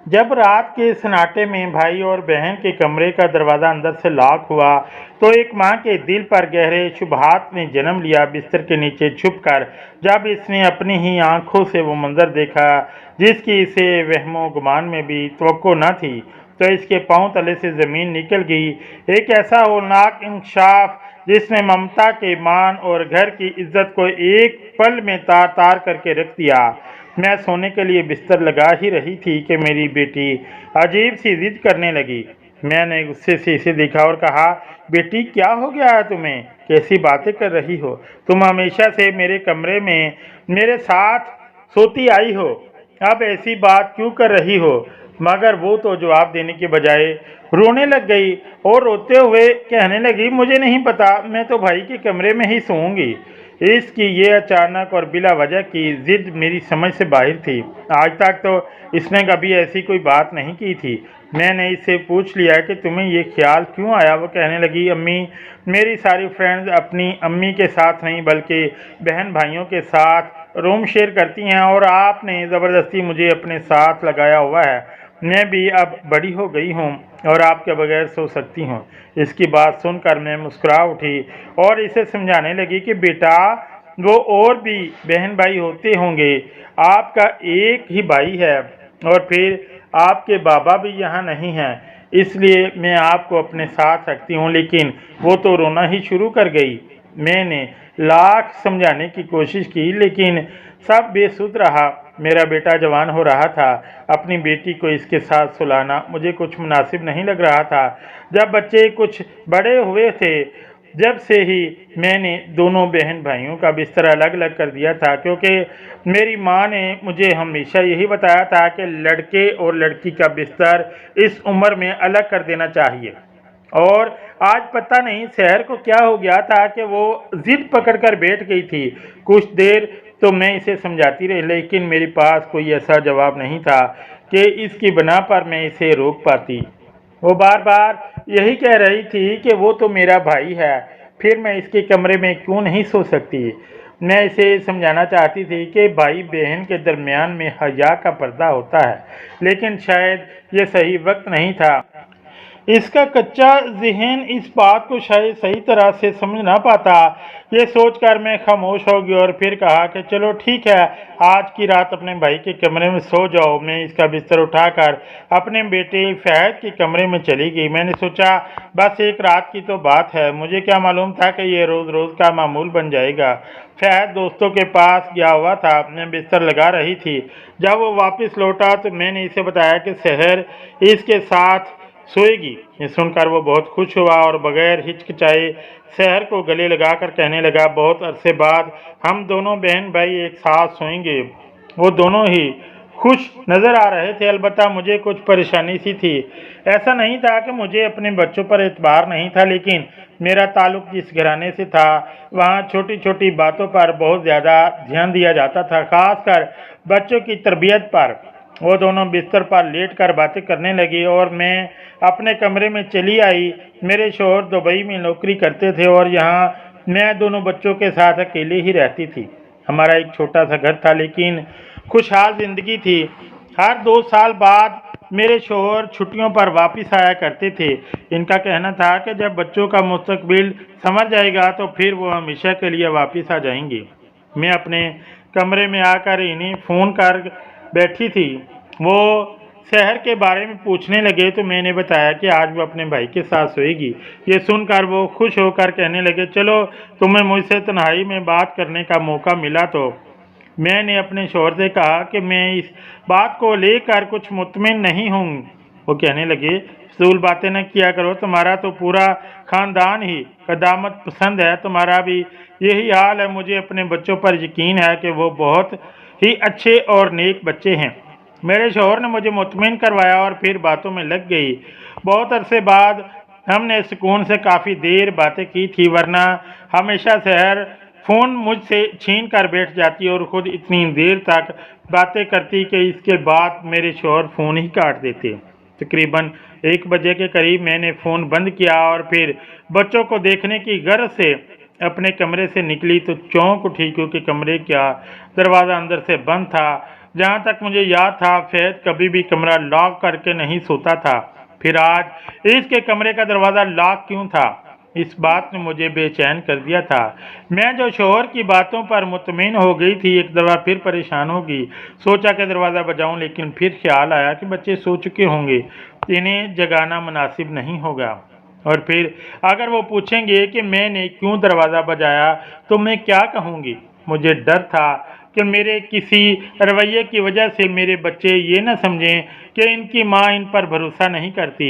जब रात के सन्नाटे में भाई और बहन के कमरे का दरवाज़ा अंदर से लॉक हुआ तो एक माँ के दिल पर गहरे शुबहात ने जन्म लिया। बिस्तर के नीचे छुपकर जब इसने अपनी ही आंखों से वो मंजर देखा जिसकी इसे वहमो गुमान में भी तवक्को न थी, तो इसके पांव तले से ज़मीन निकल गई। एक ऐसा होलनाक इंकशाफ जिसने ममता के मान और घर की इज्जत को एक पल में तार तार करके रख दिया। मैं सोने के लिए बिस्तर लगा ही रही थी कि मेरी बेटी अजीब सी जिद करने लगी। मैंने गुस्से से इसे देखा और कहा, बेटी क्या हो गया है तुम्हें? कैसी बातें कर रही हो? तुम हमेशा से मेरे कमरे में मेरे साथ सोती आई हो, अब ऐसी बात क्यों कर रही हो? मगर वो तो जवाब देने के बजाय रोने लग गई और रोते हुए कहने लगी, मुझे नहीं पता, मैं तो भाई के कमरे में ही सोऊंगी। इसकी ये अचानक और बिला वजह की जिद मेरी समझ से बाहर थी। आज तक तो इसने कभी ऐसी कोई बात नहीं की थी। मैंने इससे पूछ लिया कि तुम्हें ये ख्याल क्यों आया। वो कहने लगी, अम्मी, मेरी सारी फ्रेंड्स अपनी अम्मी के साथ नहीं बल्कि बहन भाइयों के साथ रूम शेयर करती हैं और आपने ज़बरदस्ती मुझे अपने साथ लगाया हुआ है। मैं भी अब बड़ी हो गई हूँ और आपके बगैर सो सकती हूँ। इसकी बात सुनकर मैं मुस्कुरा उठी और इसे समझाने लगी कि बेटा, वो और भी बहन भाई होते होंगे, आपका एक ही भाई है और फिर आपके बाबा भी यहाँ नहीं हैं, इसलिए मैं आपको अपने साथ रखती हूँ। लेकिन वो तो रोना ही शुरू कर गई। मैंने लाख समझाने की कोशिश की लेकिन सब बेसुध रहा। मेरा बेटा जवान हो रहा था, अपनी बेटी को इसके साथ सुलाना मुझे कुछ मुनासिब नहीं लग रहा था। जब बच्चे कुछ बड़े हुए थे, जब से ही मैंने दोनों बहन भाइयों का बिस्तर अलग अलग कर दिया था, क्योंकि मेरी माँ ने मुझे हमेशा यही बताया था कि लड़के और लड़की का बिस्तर इस उम्र में अलग कर देना चाहिए। और आज पता नहीं शहर को क्या हो गया था कि वो जिद पकड़कर बैठ गई थी। कुछ देर तो मैं इसे समझाती रही लेकिन मेरे पास कोई ऐसा जवाब नहीं था कि इसकी बना पर मैं इसे रोक पाती। वो बार बार यही कह रही थी कि वो तो मेरा भाई है, फिर मैं इसके कमरे में क्यों नहीं सो सकती। मैं इसे समझाना चाहती थी कि भाई बहन के दरमियान में हया का पर्दा होता है, लेकिन शायद ये सही वक्त नहीं था। इसका कच्चा ज़हन इस बात को शायद सही तरह से समझ ना पाता। ये सोचकर मैं खामोश हो गई और फिर कहा कि चलो ठीक है, आज की रात अपने भाई के कमरे में सो जाओ। मैं इसका बिस्तर उठाकर अपने बेटे फहद के कमरे में चली गई। मैंने सोचा बस एक रात की तो बात है, मुझे क्या मालूम था कि ये रोज़ रोज़ का मामूल बन जाएगा। फहद दोस्तों के पास गया हुआ था, मैं बिस्तर लगा रही थी। जब वो वापस लौटा तो मैंने इसे बताया कि शहर इसके साथ सोएगी। ये सुनकर वो बहुत खुश हुआ और बगैर हिचकिचाए शहर को गले लगाकर कहने लगा, बहुत अरसे बाद हम दोनों बहन भाई एक साथ सोएंगे। वो दोनों ही खुश नज़र आ रहे थे, अलबत्ता मुझे कुछ परेशानी सी थी। ऐसा नहीं था कि मुझे अपने बच्चों पर एतबार नहीं था, लेकिन मेरा ताल्लुक जिस घराने से था वहाँ छोटी छोटी बातों पर बहुत ज़्यादा ध्यान दिया जाता था, खासकर बच्चों की तरबियत पर। वो दोनों बिस्तर पर लेटकर बातें करने लगी और मैं अपने कमरे में चली आई। मेरे शौहर दुबई में नौकरी करते थे और यहाँ मैं दोनों बच्चों के साथ अकेले ही रहती थी। हमारा एक छोटा सा घर था लेकिन खुशहाल जिंदगी थी। हर 2 साल बाद मेरे शौहर छुट्टियों पर वापस आया करते थे। इनका कहना था कि जब बच्चों का मुस्तकबिल संवर जाएगा तो फिर वो हमेशा के लिए वापस आ जाएंगे। मैं अपने कमरे में आकर इन्हें फ़ोन कर बैठी थी। वो शहर के बारे में पूछने लगे तो मैंने बताया कि आज वो अपने भाई के साथ सोएगी। ये सुनकर वो खुश होकर कहने लगे, चलो तुम्हें मुझसे तन्हाई में बात करने का मौका मिला। तो मैंने अपने शौहर से कहा कि मैं इस बात को लेकर कुछ मुतमिन नहीं हूँ। वो कहने लगे, फजूल बातें न किया करो, तुम्हारा तो पूरा ख़ानदान ही कदामत पसंद है, तुम्हारा भी यही हाल है। मुझे अपने बच्चों पर यकीन है कि वो बहुत ही अच्छे और नेक बच्चे हैं। मेरे शौहर ने मुझे मुतमिन करवाया और फिर बातों में लग गई। बहुत अरसे बाद हमने सुकून से काफ़ी देर बातें की थी, वरना हमेशा शहर फ़ोन मुझसे छीन कर बैठ जाती और ख़ुद इतनी देर तक बातें करती कि इसके बाद मेरे शौहर फ़ोन ही काट देते। तकरीबन 1 बजे के करीब मैंने फ़ोन बंद किया और फिर बच्चों को देखने की गर्ज से अपने कमरे से निकली तो चौंक उठी, क्योंकि कमरे का दरवाज़ा अंदर से बंद था। जहाँ तक मुझे याद था फहद कभी भी कमरा लॉक करके नहीं सोता था। फिर आज इसके कमरे का दरवाज़ा लॉक क्यों था? इस बात ने मुझे बेचैन कर दिया था। मैं जो शोहर की बातों पर मुतमिन हो गई थी, एक दफ़ा फिर परेशान हो गई। सोचा कि दरवाज़ा बजाऊं, लेकिन फिर ख्याल आया कि बच्चे सो चुके होंगे, इन्हें जगाना मुनासिब नहीं होगा। और फिर अगर वो पूछेंगे कि मैंने क्यों दरवाज़ा बजाया तो मैं क्या कहूँगी? मुझे डर था कि मेरे किसी रवैये की वजह से मेरे बच्चे ये न समझें कि इनकी माँ इन पर भरोसा नहीं करती।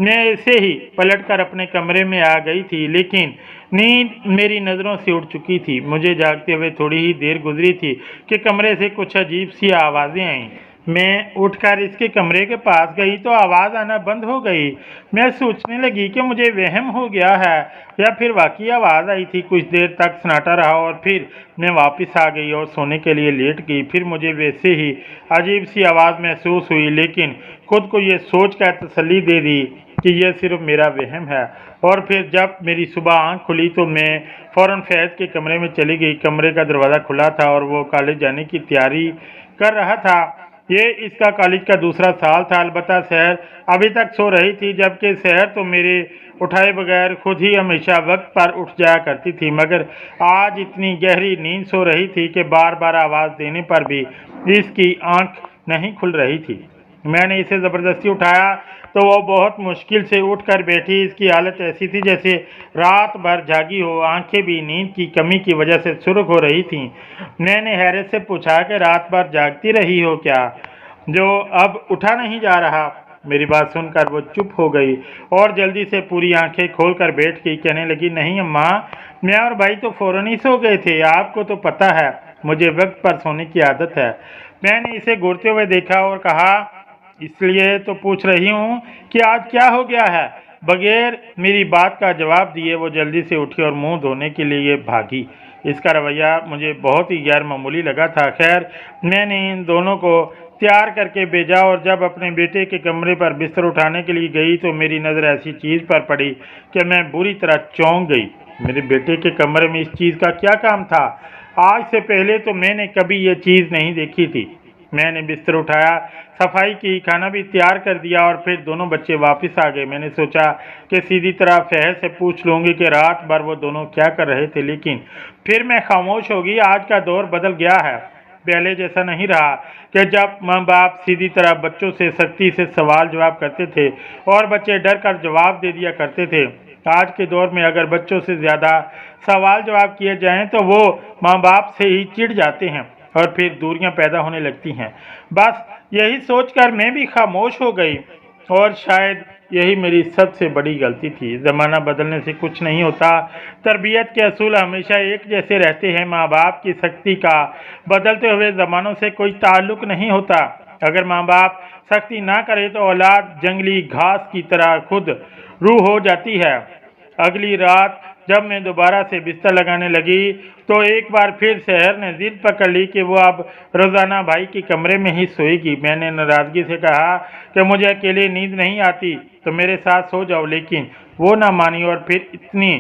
मैं ऐसे ही पलटकर अपने कमरे में आ गई थी, लेकिन नींद मेरी नज़रों से उड़ चुकी थी। मुझे जागते हुए थोड़ी ही देर गुजरी थी कि कमरे से कुछ अजीब सी आवाज़ें आईं। मैं उठकर इसके कमरे के पास गई तो आवाज़ आना बंद हो गई। मैं सोचने लगी कि मुझे वहम हो गया है या फिर वाकई आवाज़ आई थी। कुछ देर तक सन्नाटा रहा और फिर मैं वापस आ गई और सोने के लिए लेट गई। फिर मुझे वैसे ही अजीब सी आवाज़ महसूस हुई, लेकिन खुद को ये सोच कर तसल्ली दे दी कि यह सिर्फ मेरा वहम है। और फिर जब मेरी सुबह आँख खुली तो मैं फ़ौरन फैज़ के कमरे में चली गई। कमरे का दरवाज़ा खुला था और वो कॉलेज जाने की तैयारी कर रहा था। ये इसका कॉलेज का दूसरा साल था। अलबत्ता सहर अभी तक सो रही थी, जबकि सहर तो मेरे उठाए बगैर खुद ही हमेशा वक्त पर उठ जाया करती थी, मगर आज इतनी गहरी नींद सो रही थी कि बार बार आवाज़ देने पर भी इसकी आंख नहीं खुल रही थी। मैंने इसे ज़बरदस्ती उठाया तो वो बहुत मुश्किल से उठकर बैठी। इसकी हालत ऐसी थी जैसे रात भर जागी हो, आंखें भी नींद की कमी की वजह से सुर्ख हो रही थीं। मैंने हैरत से पूछा कि रात भर जागती रही हो क्या, जो अब उठा नहीं जा रहा? मेरी बात सुनकर वो चुप हो गई और जल्दी से पूरी आंखें खोलकर बैठ गई। कहने लगी, नहीं अम्मा, मैं और भाई तो फ़ौरन ही सो गए थे। आपको तो पता है मुझे वक्त पर सोने की आदत है। मैंने इसे घूरते हुए देखा और कहा, इसलिए तो पूछ रही हूँ कि आज क्या हो गया है? बगैर मेरी बात का जवाब दिए वो जल्दी से उठी और मुंह धोने के लिए भागी। इसका रवैया मुझे बहुत ही गैर मामूली लगा था। खैर, मैंने इन दोनों को तैयार करके भेजा और जब अपने बेटे के कमरे पर बिस्तर उठाने के लिए गई तो मेरी नज़र ऐसी चीज़ पर पड़ी कि मैं बुरी तरह चौंक गई। मेरे बेटे के कमरे में इस चीज़ का क्या काम था? आज से पहले तो मैंने कभी ये चीज़ नहीं देखी थी। मैंने बिस्तर उठाया, सफाई की, खाना भी तैयार कर दिया और फिर दोनों बच्चे वापस आ गए। मैंने सोचा कि सीधी तरह फहद से पूछ लूँगी कि रात भर वो दोनों क्या कर रहे थे, लेकिन फिर मैं खामोश हो गई। आज का दौर बदल गया है। पहले जैसा नहीं रहा कि जब माँ बाप सीधी तरह बच्चों से सख्ती से सवाल जवाब करते थे और बच्चे डर कर जवाब दे दिया करते थे। आज के दौर में अगर बच्चों से ज़्यादा सवाल जवाब किए जाएं तो वो माँ बाप से ही चिढ़ जाते हैं और फिर दूरियां पैदा होने लगती हैं। बस यही सोचकर मैं भी खामोश हो गई और शायद यही मेरी सबसे बड़ी गलती थी। ज़माना बदलने से कुछ नहीं होता, तरबियत के असूल हमेशा एक जैसे रहते हैं। माँ बाप की सख्ती का बदलते हुए ज़मानों से कोई ताल्लुक़ नहीं होता। अगर माँ बाप सख्ती ना करे तो औलाद जंगली घास की तरह खुद रूह हो जाती है। अगली रात जब मैं दोबारा से बिस्तर लगाने लगी तो एक बार फिर सहर ने जिद पकड़ ली कि वो अब रोज़ाना भाई के कमरे में ही सोएगी। मैंने नाराज़गी से कहा कि मुझे अकेले नींद नहीं आती तो मेरे साथ सो जाओ, लेकिन वो ना मानी और फिर इतनी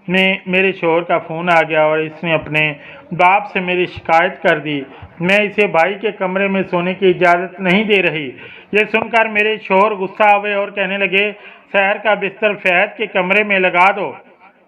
में मेरे शोहर का फ़ोन आ गया और इसने अपने बाप से मेरी शिकायत कर दी। मैं इसे भाई के कमरे में सोने की इजाज़त नहीं दे रही। ये सुनकर मेरे शोहर गुस्सा हुए और कहने लगे, सहर का बिस्तर फहद के कमरे में लगा दो।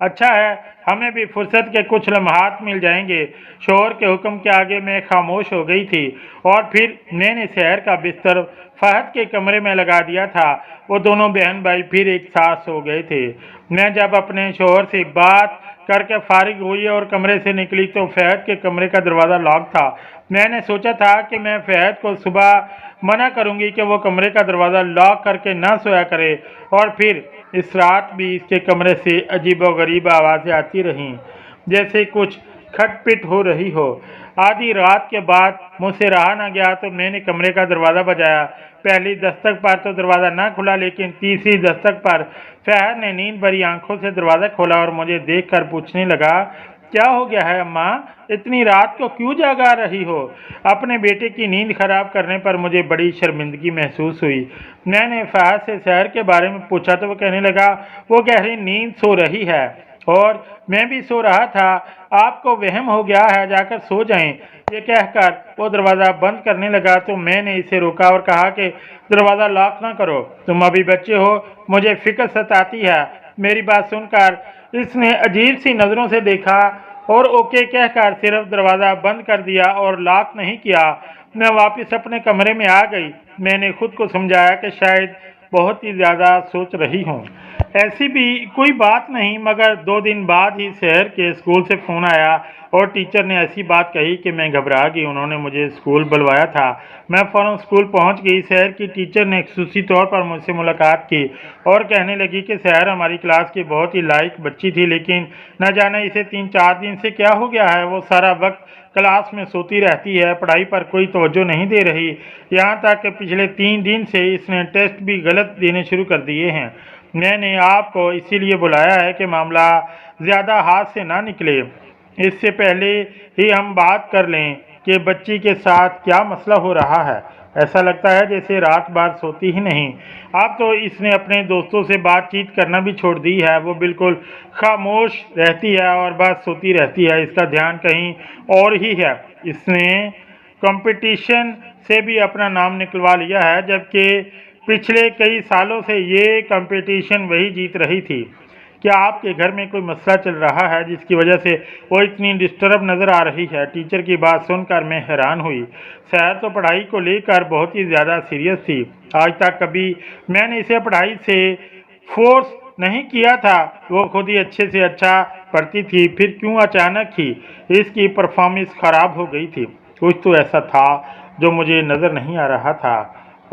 अच्छा है, हमें भी फुर्सत के कुछ लम्हात मिल जाएंगे। शोहर के हुक्म के आगे मैं खामोश हो गई थी और फिर मैंने सहर का बिस्तर फहद के कमरे में लगा दिया था। वो दोनों बहन भाई फिर एक साथ सो गए थे। मैं जब अपने शोहर से बात करके फारिग हुई और कमरे से निकली तो फहद के कमरे का दरवाज़ा लॉक था। मैंने सोचा था कि मैं फहद को सुबह मना करूंगी कि वो कमरे का दरवाज़ा लॉक करके ना सोया करे, और फिर इस रात भी इसके कमरे से अजीबोगरीब आवाज़ें आती रहीं, जैसे कुछ खटपिट हो रही हो। आधी रात के बाद मुझसे रहा ना गया तो मैंने कमरे का दरवाज़ा बजाया। पहली दस्तक पर तो दरवाज़ा ना खुला, लेकिन तीसरी दस्तक पर फहद ने नींद भरी आंखों से दरवाज़ा खोला और मुझे देखकर पूछने लगा, क्या हो गया है अम्मा? इतनी रात को क्यों जागा रही हो? अपने बेटे की नींद खराब करने पर मुझे बड़ी शर्मिंदगी महसूस हुई। मैंने फहद से शहर के बारे में पूछा तो वो कहने लगा, वो गहरी नींद सो रही है। और मैं भी सो रहा था, आपको वहम हो गया है, जाकर सो जाएं। ये कहकर वो दरवाज़ा बंद करने लगा तो मैंने इसे रोका और कहा कि दरवाज़ा लॉक ना करो, तुम अभी बच्चे हो, मुझे फिक्र सताती है। मेरी बात सुनकर इसने अजीब सी नज़रों से देखा और ओके कहकर सिर्फ दरवाज़ा बंद कर दिया और लॉक नहीं किया। मैं वापस अपने कमरे में आ गई। मैंने खुद को समझाया कि शायद बहुत ही ज़्यादा सोच रही हूँ। ऐसी भी कोई बात नहीं, मगर 2 दिन बाद ही शहर के स्कूल से फ़ोन आया और टीचर ने ऐसी बात कही कि मैं घबरा गई। उन्होंने मुझे स्कूल बुलवाया था। मैं फ़ौरन स्कूल पहुंच गई। शहर की टीचर ने खुसूसी तौर पर मुझसे मुलाकात की और कहने लगी कि शहर हमारी क्लास की बहुत ही लायक बच्ची थी, लेकिन न जाने इसे 3-4 दिन से क्या हो गया है। वो सारा वक्त क्लास में सोती रहती है, पढ़ाई पर कोई तवज्जो नहीं दे रही। यहाँ तक कि पिछले 3 दिन से इसने टेस्ट भी गलत देने शुरू कर दिए हैं। मैंने आपको इसीलिए बुलाया है कि मामला ज़्यादा हाथ से ना निकले, इससे पहले ही हम बात कर लें कि बच्ची के साथ क्या मसला हो रहा है। ऐसा लगता है जैसे रात भर सोती ही नहीं। अब तो इसने अपने दोस्तों से बातचीत करना भी छोड़ दी है। वो बिल्कुल खामोश रहती है और बस सोती रहती है। इसका ध्यान कहीं और ही है। इसने कंपटीशन से भी अपना नाम निकलवा लिया है, जबकि पिछले कई सालों से ये कंपटीशन वही जीत रही थी। क्या आपके घर में कोई मसला चल रहा है जिसकी वजह से वो इतनी डिस्टर्ब नज़र आ रही है? टीचर की बात सुनकर मैं हैरान हुई। शहर तो पढ़ाई को लेकर बहुत ही ज़्यादा सीरियस थी। आज तक कभी मैंने इसे पढ़ाई से फोर्स नहीं किया था। वो खुद ही अच्छे से अच्छा पढ़ती थी, फिर क्यों अचानक ही इसकी परफॉर्मेंस ख़राब हो गई थी? कुछ तो ऐसा था जो मुझे नज़र नहीं आ रहा था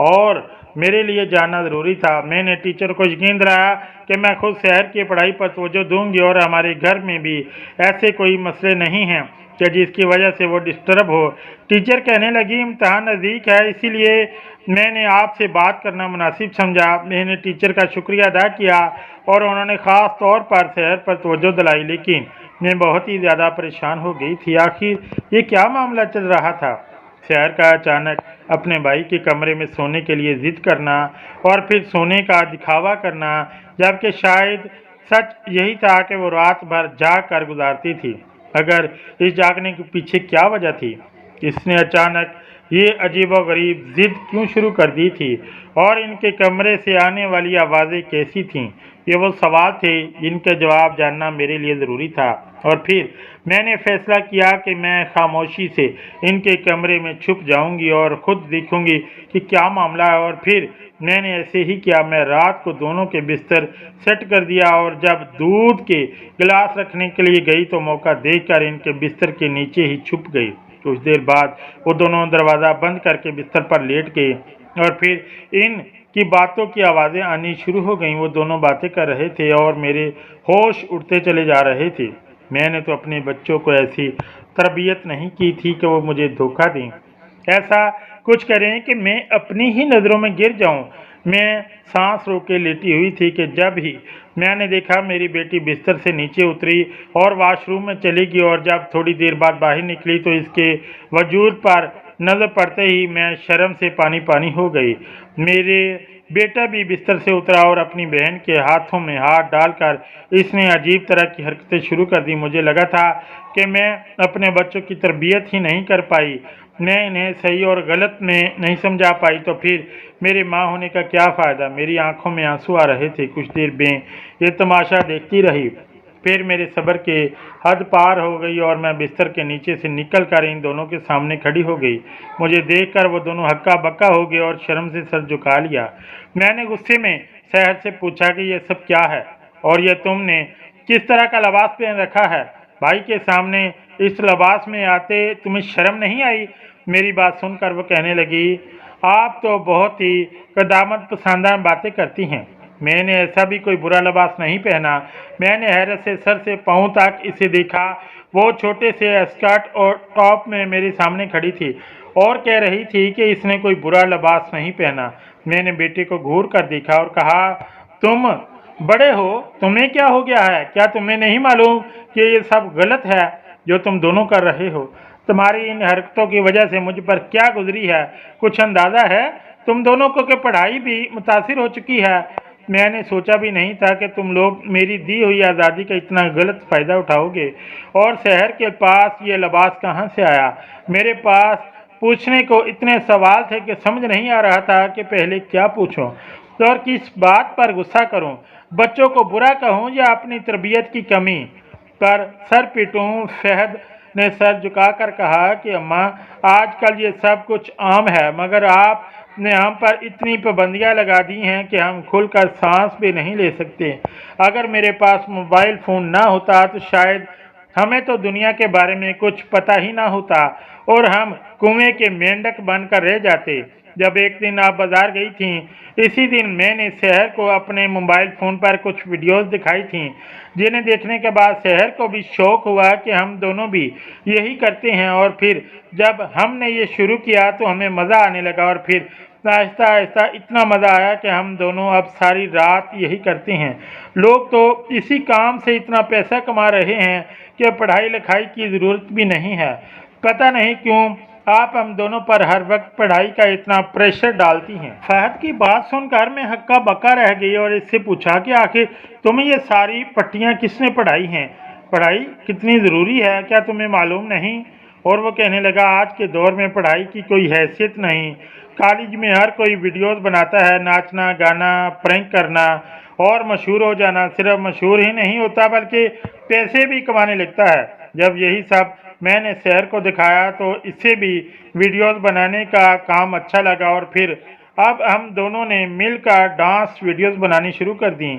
और मेरे लिए जानना ज़रूरी था। मैंने टीचर को यकीन दिलाया कि मैं खुद शहर की पढ़ाई पर तवज्जो दूंगी और हमारे घर में भी ऐसे कोई मसले नहीं हैं कि जिसकी वजह से वो डिस्टर्ब हो। टीचर कहने लगी, इम्तहान नज़दीक है, इसीलिए मैंने आपसे बात करना मुनासिब समझा। मैंने टीचर का शुक्रिया अदा किया और उन्होंने ख़ास तौर पर शहर पर तवज्जो दिलाई, लेकिन मैं बहुत ही ज़्यादा परेशान हो गई थी। आखिर ये क्या मामला चल रहा था? शहर का अचानक अपने भाई के कमरे में सोने के लिए जिद करना और फिर सोने का दिखावा करना, जबकि शायद सच यही था कि वो रात भर जाग कर गुजारती थी। अगर इस जागने के पीछे क्या वजह थी? इसने अचानक ये अजीबोगरीब जिद क्यों शुरू कर दी थी और इनके कमरे से आने वाली आवाज़ें कैसी थीं? ये वो सवाल थे जिनके जवाब जानना मेरे लिए ज़रूरी था। और फिर मैंने फैसला किया कि मैं खामोशी से इनके कमरे में छुप जाऊंगी और ख़ुद देखूंगी कि क्या मामला है। और फिर मैंने ऐसे ही किया। मैं रात को दोनों के बिस्तर सेट कर दिया और जब दूध के गिलास रखने के लिए गई तो मौका देखकर इनके बिस्तर के नीचे ही छुप गई। कुछ देर बाद वो दोनों दरवाज़ा बंद करके बिस्तर पर लेट गए और फिर इन की बातों की आवाज़ें आनी शुरू हो गईं। वो दोनों बातें कर रहे थे और मेरे होश उड़ते चले जा रहे थे। मैंने तो अपने बच्चों को ऐसी तरबियत नहीं की थी कि वो मुझे धोखा दें, ऐसा कुछ करें कि मैं अपनी ही नज़रों में गिर जाऊं। मैं सांस रोक के लेटी हुई थी कि जब ही मैंने देखा मेरी बेटी बिस्तर से नीचे उतरी और वॉशरूम में चली गई और जब थोड़ी देर बाद बाहर निकली तो इसके वजूद पर नज़र पड़ते ही मैं शर्म से पानी पानी हो गई। मेरे बेटा भी बिस्तर से उतरा और अपनी बहन के हाथों में हाथ डालकर इसने अजीब तरह की हरकतें शुरू कर दी। मुझे लगा था कि मैं अपने बच्चों की तरबियत ही नहीं कर पाई, मैं इन्हें सही और गलत में नहीं समझा पाई, तो फिर मेरे माँ होने का क्या फ़ायदा? मेरी आंखों में आंसू आ रहे थे। कुछ देर में ये तमाशा देखती रही, फिर मेरे सब्र के हद पार हो गई और मैं बिस्तर के नीचे से निकल कर इन दोनों के सामने खड़ी हो गई। मुझे देखकर वो दोनों हक्का बक्का हो गए और शर्म से सर झुका लिया। मैंने गुस्से में शहर से पूछा कि ये सब क्या है और ये तुमने किस तरह का लिबास पहन रखा है? भाई के सामने इस लिबास में आते तुम्हें शर्म नहीं आई? मेरी बात सुनकर वो कहने लगी, आप तो बहुत ही कदामत पसंदान बातें करती हैं। मैंने ऐसा भी कोई बुरा लिबास नहीं पहना। मैंने हैरत से सर से पाँव तक इसे देखा। वो छोटे से स्कर्ट और टॉप में मेरे सामने खड़ी थी और कह रही थी कि इसने कोई बुरा लिबास नहीं पहना। मैंने बेटे को घूर कर देखा और कहा, तुम बड़े हो, तुम्हें क्या हो गया है? क्या तुम्हें नहीं मालूम कि ये सब गलत है जो तुम दोनों कर रहे हो? तुम्हारी इन हरकतों की वजह से मुझ पर क्या गुजरी है कुछ अंदाज़ा है? तुम दोनों को कि पढ़ाई भी मुतासिर हो चुकी है। मैंने सोचा भी नहीं था कि तुम लोग मेरी दी हुई आज़ादी का इतना गलत फ़ायदा उठाओगे। और शहर के पास ये लिबास कहाँ से आया? मेरे पास पूछने को इतने सवाल थे कि समझ नहीं आ रहा था कि पहले क्या पूछूं तो और किस बात पर गुस्सा करूं। बच्चों को बुरा कहूं या अपनी तरबियत की कमी पर सर पीटूं। फहद ने सर झुकाकर कहा कि अम्मा, आजकल ये सब कुछ आम है, मगर आपने हम पर इतनी पाबंदियां लगा दी हैं कि हम खुलकर सांस भी नहीं ले सकते। अगर मेरे पास मोबाइल फ़ोन ना होता तो शायद हमें तो दुनिया के बारे में कुछ पता ही ना होता और हम कुएं के मेंढक बनकर रह जाते। जब एक दिन आप बाजार गई थीं, इसी दिन मैंने शहर को अपने मोबाइल फ़ोन पर कुछ वीडियोस दिखाई थीं, जिन्हें देखने के बाद शहर को भी शौक हुआ कि हम दोनों भी यही करते हैं। और फिर जब हमने ये शुरू किया तो हमें मज़ा आने लगा और फिर आहिस्ता आहिस्ता इतना मज़ा आया कि हम दोनों अब सारी रात यही करते हैं। लोग तो इसी काम से इतना पैसा कमा रहे हैं कि पढ़ाई लिखाई की ज़रूरत भी नहीं है। पता नहीं क्यों आप हम दोनों पर हर वक्त पढ़ाई का इतना प्रेशर डालती हैं। फहद की बात सुनकर मैं हक्का बक्का रह गई और इससे पूछा कि आखिर तुम्हें ये सारी पट्टियाँ किसने पढ़ाई हैं? पढ़ाई कितनी ज़रूरी है, क्या तुम्हें मालूम नहीं? और वो कहने लगा, आज के दौर में पढ़ाई की कोई हैसियत नहीं। कॉलेज में हर कोई वीडियोस बनाता है, नाचना गाना प्रैंक करना और मशहूर हो जाना। सिर्फ मशहूर ही नहीं होता बल्कि पैसे भी कमाने लगता है। जब यही सब मैंने शहर को दिखाया तो इससे भी वीडियोस बनाने का काम अच्छा लगा और फिर अब हम दोनों ने मिलकर डांस वीडियोस बनानी शुरू कर दी।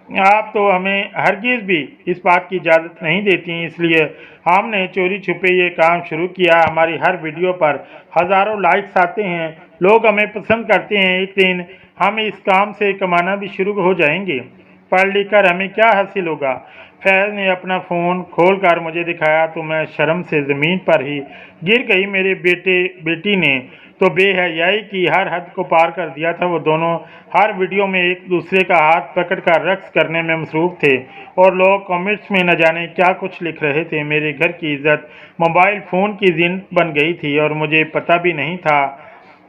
आप तो हमें हरगिज़ भी इस बात की इजाज़त नहीं देती, इसलिए हमने चोरी छुपे ये काम शुरू किया। हमारी हर वीडियो पर हज़ारों लाइक्स आते हैं, लोग हमें पसंद करते हैं। एक दिन हम इस काम से कमाना भी शुरू हो जाएंगे। पढ़ लिख कर हमें क्या हासिल होगा? फैज़ ने अपना फ़ोन खोल कर मुझे दिखाया तो मैं शर्म से ज़मीन पर ही गिर गई। मेरे बेटी ने तो बेहयाई की हर हद को पार कर दिया था। वो दोनों हर वीडियो में एक दूसरे का हाथ पकड़कर रक्स करने में मसरूफ़ थे और लोग कमेंट्स में न जाने क्या कुछ लिख रहे थे। मेरे घर की इज्जत मोबाइल फ़ोन की जिन बन गई थी और मुझे पता भी नहीं था।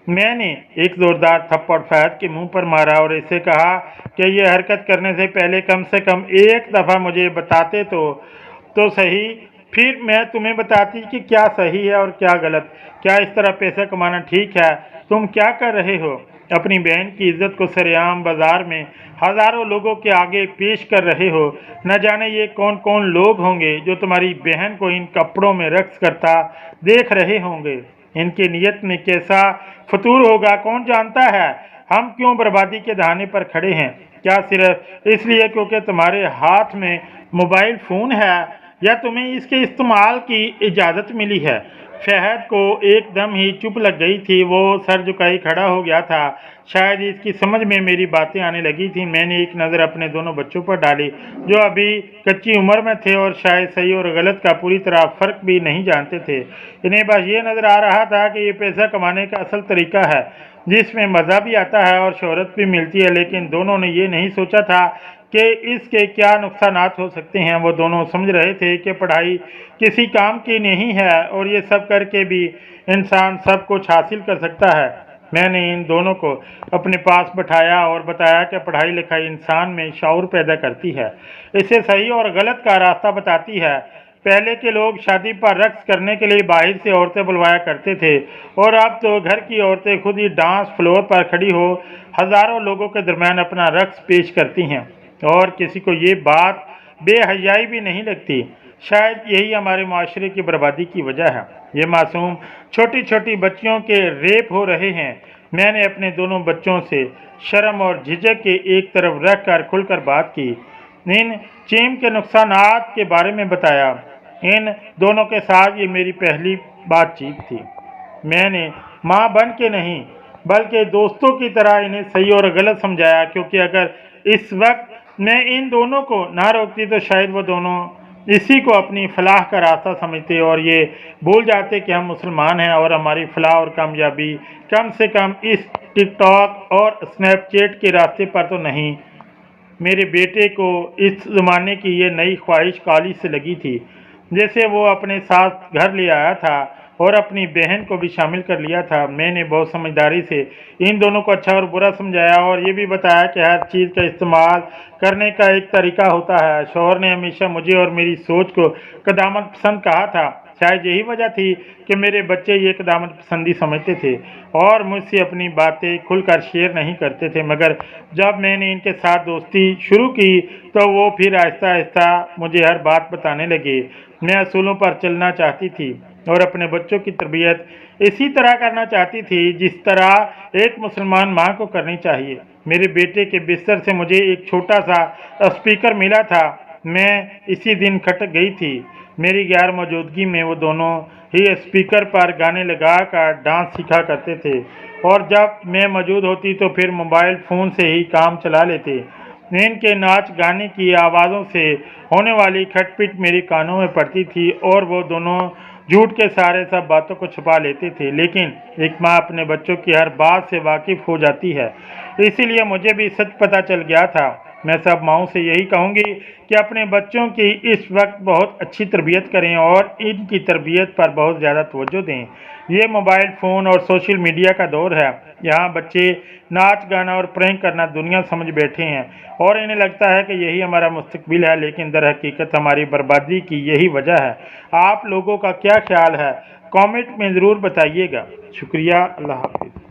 मैंने एक ज़ोरदार थप्पड़ फहद के मुंह पर मारा और इससे कहा कि ये हरकत करने से पहले कम से कम एक दफ़ा मुझे बताते तो सही, फिर मैं तुम्हें बताती कि क्या सही है और क्या गलत। क्या इस तरह पैसा कमाना ठीक है? तुम क्या कर रहे हो? अपनी बहन की इज्जत को सरेआम बाजार में हज़ारों लोगों के आगे पेश कर रहे हो। न जाने ये कौन कौन लोग होंगे जो तुम्हारी बहन को इन कपड़ों में रक्स करता देख रहे होंगे। इनकी नीयत में कैसा फतूर होगा कौन जानता है। हम क्यों बर्बादी के दहाने पर खड़े हैं? क्या सिर्फ इसलिए क्योंकि तुम्हारे हाथ में मोबाइल फ़ोन है या तुम्हें इसके इस्तेमाल की इजाज़त मिली है? फहद को एकदम ही चुप लग गई थी। वो सर झुकाई खड़ा हो गया था। शायद इसकी समझ में मेरी बातें आने लगी थी। मैंने एक नज़र अपने दोनों बच्चों पर डाली जो अभी कच्ची उम्र में थे और शायद सही और गलत का पूरी तरह फ़र्क भी नहीं जानते थे। इन्हें बस ये नज़र आ रहा था कि ये पैसा कमाने का असल तरीका है जिसमें मज़ा भी आता है और शोहरत भी मिलती है। लेकिन दोनों ने ये नहीं सोचा था कि इसके क्या नुकसानात हो सकते हैं। वो दोनों समझ रहे थे कि पढ़ाई किसी काम की नहीं है और ये सब करके भी इंसान सब कुछ हासिल कर सकता है। मैंने इन दोनों को अपने पास बिठाया और बताया कि पढ़ाई लिखाई इंसान में शऊर पैदा करती है, इसे सही और गलत का रास्ता बताती है। पहले के लोग शादी पर रक्स करने के लिए बाहर से औरतें बुलवाया करते थे और अब तो घर की औरतें खुद ही डांस फ्लोर पर खड़ी हो हज़ारों लोगों के दरमियान अपना रक्स पेश करती हैं और किसी को ये बात बेहयाई भी नहीं लगती। शायद यही हमारे माशरे की बर्बादी की वजह है। ये मासूम छोटी छोटी बच्चियों के रेप हो रहे हैं। मैंने अपने दोनों बच्चों से शर्म और झिझक के एक तरफ रख कर खुलकर बात की। इन चीम के नुकसानात के बारे में बताया। इन दोनों के साथ ये मेरी पहली बातचीत थी। मैंने माँ बन के नहीं बल्कि दोस्तों की तरह इन्हें सही और गलत समझाया, क्योंकि अगर इस वक्त मैं इन दोनों को ना रोकती तो शायद वो दोनों इसी को अपनी फलाह का रास्ता समझते और ये भूल जाते कि हम मुसलमान हैं और हमारी फलाह और कामयाबी कम से कम इस टिकटॉक और स्नैपचैट के रास्ते पर तो नहीं। मेरे बेटे को इस ज़माने की ये नई ख्वाहिश कॉलेज से लगी थी, जैसे वो अपने साथ घर ले आया था। और अपनी बहन को भी शामिल कर लिया था। मैंने बहुत समझदारी से इन दोनों को अच्छा और बुरा समझाया और ये भी बताया कि हर चीज़ का इस्तेमाल करने का एक तरीका होता है। शौहर ने हमेशा मुझे और मेरी सोच को कदामत पसंद कहा था। शायद यही वजह थी कि मेरे बच्चे ये कदामत पसंदी समझते थे और मुझसे अपनी बातें खुलकर शेयर नहीं करते थे, मगर जब मैंने इनके साथ दोस्ती शुरू की तो वो फिर आहिस्ता आहिस्ता मुझे हर बात बताने लगे। मैं असूलों पर चलना चाहती थी और अपने बच्चों की तरबियत इसी तरह करना चाहती थी जिस तरह एक मुसलमान माँ को करनी चाहिए। मेरे बेटे के बिस्तर से मुझे एक छोटा सा स्पीकर मिला था। मैं इसी दिन खटक गई थी। मेरी गैर मौजूदगी में वो दोनों ही स्पीकर पर गाने लगा कर डांस सीखा करते थे और जब मैं मौजूद होती तो फिर मोबाइल फ़ोन से ही काम चला लेते। इनके नाच गाने की आवाज़ों से होने वाली खटपिट मेरे कानों में पड़ती थी और वो दोनों झूठ के सारे सब बातों को छुपा लेते थे। लेकिन एक माँ अपने बच्चों की हर बात से वाकिफ़ हो जाती है, इसीलिए मुझे भी सच पता चल गया था। मैं सब माँओं से यही कहूँगी कि अपने बच्चों की इस वक्त बहुत अच्छी तरबियत करें और इनकी तरबियत पर बहुत ज़्यादा तवज्जो दें। ये मोबाइल फ़ोन और सोशल मीडिया का दौर है। यहाँ बच्चे नाच गाना और प्रैंक करना दुनिया समझ बैठे हैं और इन्हें लगता है कि यही हमारा मुस्तकबिल है, लेकिन दर हकीकत हमारी बर्बादी की यही वजह है। आप लोगों का क्या ख्याल है? कमेंट में ज़रूर बताइएगा। शुक्रिया। अल्लाह हाफिज़।